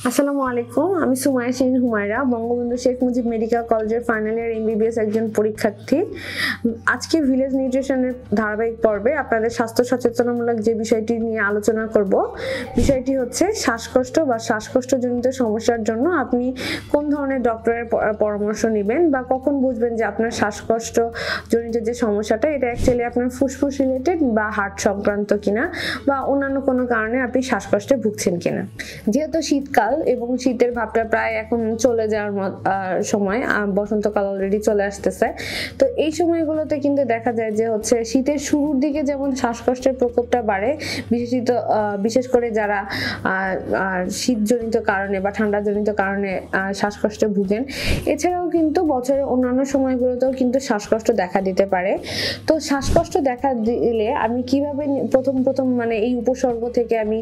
আসসালামু আলাইকুম, আমি সুমাইয়া শিরিন হুমায়রা, বঙ্গবন্ধু শেখ মুজিব মেডিকেল কলেজের ফাইনাল ইয়ার এমবিবিএস একজন পরীক্ষার্থী। আজকে ভিলেজ নিউট্রিশনের ধারাবাহিক পর্বে আপনাদের স্বাস্থ্য সচেতনমূলক যে বিষয়টি নিয়ে আলোচনা করব, বিষয়টি হচ্ছে শ্বাসকষ্ট বা শ্বাসকষ্টজনিত সমস্যার জন্য আপনি কোন ধরনের ডক্টরের পরামর্শ নেবেন বা কখন বুঝবেন যে আপনার শ্বাসকষ্ট জনিত যে সমস্যাটা এটা অ্যাকচুয়ালি আপনার ফুসফুস রিলেটেড বা হার্ট সংক্রান্ত কিনা বা অন্যান্য কোনো কারণে আপনি শ্বাসকষ্টে ভুগছেন কিনা। যেহেতু শীতকাল এবং শীতের ভাবটা প্রায় এখন চলে যাওয়ার সময়, বসন্তকাল অলরেডি চলে আসতেছে, তো এই সময়গুলোতে কিন্তু দেখা যায় যে হচ্ছে শীতের শুরুর দিকে যেমন শ্বাসকষ্টের প্রকোপটা বাড়ে, বিশেষ করে যারা শীতজনিত কারণে বা ঠান্ডাজনিত কারণে শ্বাসকষ্টে ভুগেন। এছাড়াও কিন্তু বছরের অন্যান্য সময়গুলোতেও কিন্তু শ্বাসকষ্ট দেখা দিতে পারে। তো শ্বাসকষ্ট দেখা দিলে আমি কিভাবে প্রথম মানে এই উপসর্গ থেকে আমি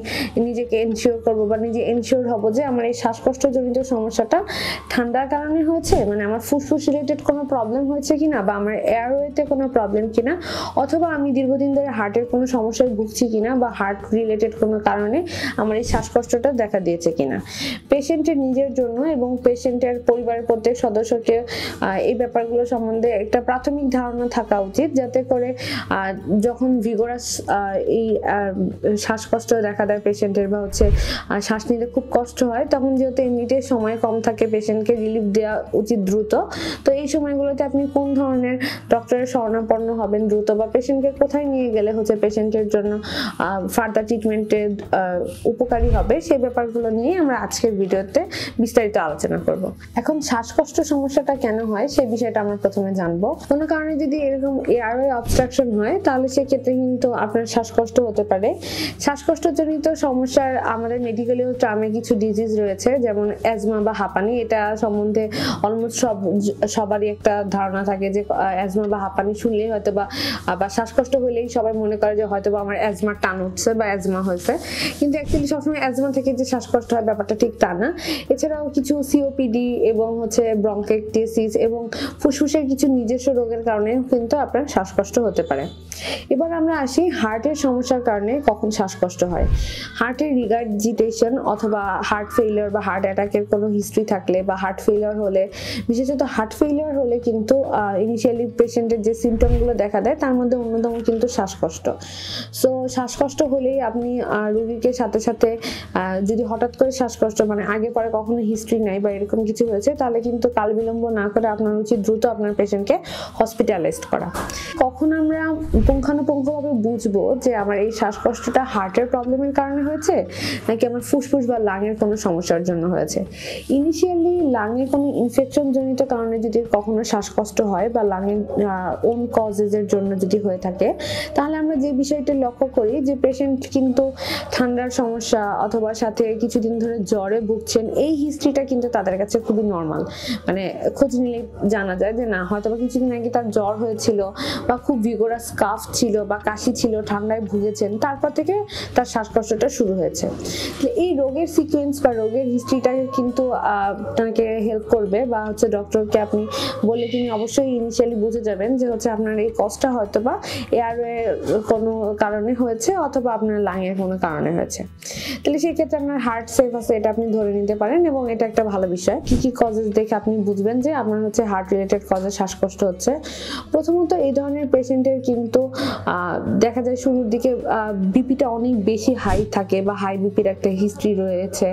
নিজেকে এনশিওর করবো বা নিজে এনশিওর হব যে আমার এই শ্বাসকষ্টজনিত সমস্যাটা ঠান্ডার কারণে হয়েছে, মানে আমার ফুসফুস রিলেটেড কোনো প্রবলেম হয়েছে কিনা বা আমার এয়ারওয়েতে কোনো প্রবলেম কিনা, অথবা আমি দীর্ঘদিন ধরে হার্টের কোনো সমস্যায় ভুগছি কিনা বা হার্ট রিলেটেড কোনো কারণে আমার এই শ্বাসকষ্টটা দেখা দিয়েছে কিনা। পেশেন্টের নিজের জন্য এবং পেশেন্টের পরিবারের প্রত্যেক সদস্যকে এই ব্যাপারগুলো সম্বন্ধে একটা প্রাথমিক ধারণা থাকা উচিত, যাতে করে যখন ভিগোরাস এই শ্বাসকষ্ট দেখা দেয় পেশেন্টের বা হচ্ছে শ্বাস নিতে খুব কষ্ট হয়, তখন যেহেতু এমনিতে সময় কম থাকে পেশেন্টকে রিলিফ দেওয়া উচিত দ্রুত। তো এই সময়গুলোতে আপনি কোন ধরনের ডক্টরের শরণাপন্ন হবেন দ্রুত, বা পেশেন্টকে কোথায় নিয়ে গেলে হচ্ছে পেশেন্টের জন্য ফার্দার ট্রিটমেন্টে উপকারী হবে, সেই ব্যাপারগুলো নিয়ে আমরা আজকের ভিডিওতে বিস্তারিত আলোচনা করব। এখন শ্বাসকষ্ট সমস্যাটা কেন হয় সেই বিষয়টা আমরা প্রথমে জানবো। কোনো কারণে যদি এরকম এয়ারওয়ে অবস্ট্রাকশন হয় তাহলে সেক্ষেত্রে কিন্তু আপনার শ্বাসকষ্ট হতে পারে। শ্বাসকষ্টজনিত সমস্যার আমাদের মেডিকেলেও টার্মে কিছু ডিজিজ রয়েছে, যেমন অ্যাজমা বা হাঁপানি। এটা সম্বন্ধে অলমোস্ট সবারই একটা ধারণা থাকে যে অ্যাজমা বা হাঁপানি শুনলেই হয়তো বা শ্বাসকষ্ট হলেই সবাই মনে করে যে হয়তো বা আমার অ্যাজমার টান উঠছে বা অ্যাজমা হয়েছে, কিন্তু অ্যাকচুয়ালি সবসময় অ্যাজমা থেকে যে শ্বাসকষ্ট হয় ব্যাপারটা ঠিক তা না। এছাড়াও কিছু সিওপিডি এবং হচ্ছে ব্রঙ্কাইটিস এবং ফুসফুসের কিছু নিজস্ব রোগের কারণে কিন্তু আপনার শ্বাসকষ্ট হতে পারে। এবার আমরা আসি হার্টের সমস্যার কারণে কখন শ্বাসকষ্ট হয়। হার্টের রিগার্জিটেশন অথবা হার্ট ফেইলিওর বা হার্ট অ্যাটাকের কোনো হিস্ট্রি থাকলে বা হার্ট ফেইলিওর হলে, বিশেষত হার্ট ফেইলিওর হলে কিন্তু ইনিশিয়ালি পেশেন্টের যে সিমটমগুলো দেখা দেয় তার মধ্যে অন্যতম কিন্তু শ্বাসকষ্ট। সো শ্বাসকষ্ট হলেই আপনি রোগীকে সাথে সাথে যদি হঠাৎ করে শ্বাসকষ্ট মানে আগে পরে কখনো হিস্ট্রি নাই বা এরকম কিছু হয়েছে, তাহলে কিন্তু কাল বিলম্ব না করে আপনার উচিত দ্রুত আপনার পেশেন্টকে হসপিটালাইজড করা। কখন আমরা পুঙ্খানুপুঙ্খভাবে বুঝবো যে আমার এই শ্বাসকষ্টটা হার্টের প্রবলেমের কারণে হয়েছে নাকি আমার ফুসফুস বা লাংয়ের কোনো সমস্যার জন্য হয়েছে। ইনিশিয়ালি লাংয়ের কোনো ইনফেকশন জনিত কারণে যদি কখনো শ্বাসকষ্ট হয় বা লাংয়ের ওন কজেসের জন্য যদি হয়ে থাকে, তাহলে আমরা যে বিষয়টি লক্ষ্য করি যে পেশেন্ট কিন্তু ঠান্ডার সমস্যা অথবা সাথে কিছুদিন ধরে জ্বরে ভুগছেন, এই হিস্ট্রিটা কিন্তু তাদের কাছে খুবই নর্মাল। মানে খোঁজ নিলে জানা যায় যে না, হয়তো বা কিছুদিন আগে তার জ্বর হয়েছিল বা খুব ভিগোরাস কাফ ছিল বা কাশি ছিল, ঠান্ডায় ভুগেছেন, তারপর থেকে তার শ্বাসকষ্টটা শুরু হয়েছে। এই রোগের সিকোয়েন্স বা রোগের হিস্ট্রিটাকে কিন্তু আপনাকে হেল্প করবে বা হচ্ছে ডক্টরকে আপনি বলে তিনি অবশ্যই ইনিশিয়ালি বুঝে যাবেন যে হচ্ছে আপনার এই কষ্টটা হয়তো বা এয়ারওয়ে কোনো কারণে হয়েছে অথবা আপনার লাংয়ের কোনো কারণে হয়েছে। তাহলে সেই ক্ষেত্রে আপনার হার্ট সেফ আছে এটা আপনি ধরে নিতে পারেন, এবং এটা একটা ভালো বিষয়। কি কজেস দেখে আপনি বুঝবেন যে আপনার হচ্ছে হার্ট রিলেটেড কজে শ্বাসকষ্ট হচ্ছে। প্রথমত এই ধরনের পেশেন্টের কিন্তু দেখা যায় শুরুর দিকে বিপিটা অনেক বেশি হাই থাকে বা হাই বিপির একটা হিস্ট্রি রয়েছে।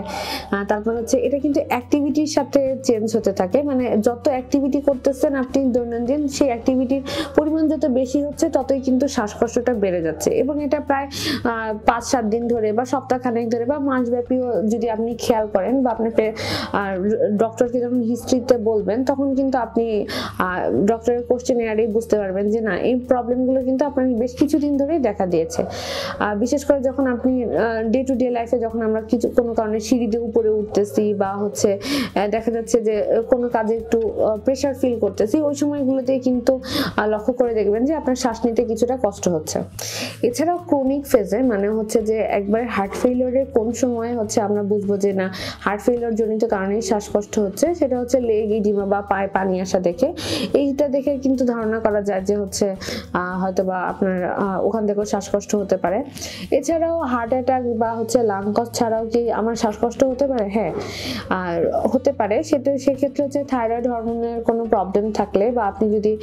তারপর হচ্ছে এটা কিন্তু অ্যাক্টিভিটির সাথে চেঞ্জ হতে থাকে, মানে যত অ্যাক্টিভিটি করতেছেন আপনি দৈনন্দিন, সেই অ্যাক্টিভিটির পরিমাণ যত বেশি হচ্ছে ততই কিন্তু শ্বাসকষ্টটা বেড়ে যাচ্ছে, এবং এটা প্রায় 5-7 দিন ধরে বা সপ্তাহখানেক ধরে বা মাসব্যাপীও যদি আপনি খেয়াল করেন বা আপনি ডক্টরকে যখন হিস্ট্রিতে বলবেন তখন কিন্তু আপনি ডক্টরের কোশ্চেনিয়ারেই বুঝতে পারবেন যে না, এই প্রবলেমগুলো কিন্তু আপনার বেশ কিছুদিন ধরেই দেখা দিয়েছে। বিশেষ করে যখন আপনি ডে টু ডে লাইফে যখন আমরা কোনো কারণে সিঁড়ি দিয়ে উপরে উঠতেছি বা হচ্ছে দেখা যাচ্ছে যে কোনো কাজে একটু প্রেশার ফিল করতেছি, ওই সময়গুলোতেই কিন্তু লক্ষ্য করে দেখবেন যে আপনার শ্বাস নিতে কিছুটা কষ্ট হচ্ছে। এছাড়াও ক্রনিক ফেজে, মানে হচ্ছে যে একবার হার্ট ফেইলিওরের কোন সময় হচ্ছে আমরা বুঝবো যে না হার্ট ফেইলিওর জনিত কারণেই শ্বাসকষ্ট হচ্ছে, সেটা হচ্ছে লেগ ইডিমা বা পায়ে পানি আসা দেখে। এইটা দেখে কিন্তু ধারণা করা যায় যে হচ্ছে হয়তো বা আপনার ওখান থেকেও শ্বাসকষ্ট হতে পারে। এছাড়াও হার্ট অ্যাটাক বা হচ্ছে লাং কজ ছাড়াও কি আমার শ্বাসকষ্ট শ্বাসকষ্ট হতে পারে? হ্যাঁ, আর হতে পারে। সেক্ষেত্রে হচ্ছে থাইরয়েড হরমোনের কোনো প্রবলেম থাকলে বা আপনি যদি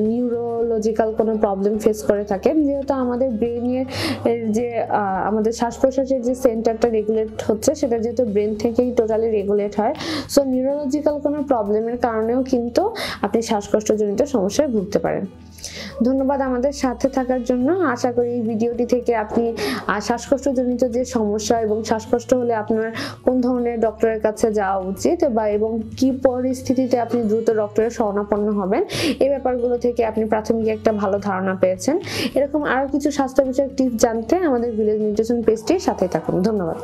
নিউরোলজিক্যাল কোনো প্রবলেম ফেস করে থাকেন, যেহেতু আমাদের ব্রেনের যে আমাদের শ্বাস প্রশ্বাসের যে সেন্টারটা রেগুলেট হচ্ছে সেটা যেহেতু ব্রেন থেকেই টোটালি রেগুলেট হয়, সো নিউরোলজিক্যাল কোনো প্রবলেমের কারণেও কিন্তু আপনি শ্বাসকষ্টজনিত সমস্যায় ভুগতে পারেন। ধন্যবাদ আমাদের সাথে থাকার জন্য। আশা করি এই ভিডিওটি থেকে আপনি শ্বাসকষ্টজনিত যে সমস্যা এবং শ্বাসকষ্ট হলে আপনার কোন ধরনের ডক্টরের কাছে যাওয়া উচিত এবং কি পরিস্থিতিতে আপনি দ্রুত ডক্টরের শরণাপন্ন হবেন, এই ব্যাপারগুলো থেকে আপনি প্রাথমিক একটা ভালো ধারণা পেয়েছেন। এরকম আরো কিছু স্বাস্থ্য বিষয়ক টিপস জানতে আমাদের ভিলেজ নিউট্রিশন পেজটির সাথে থাকুন। ধন্যবাদ।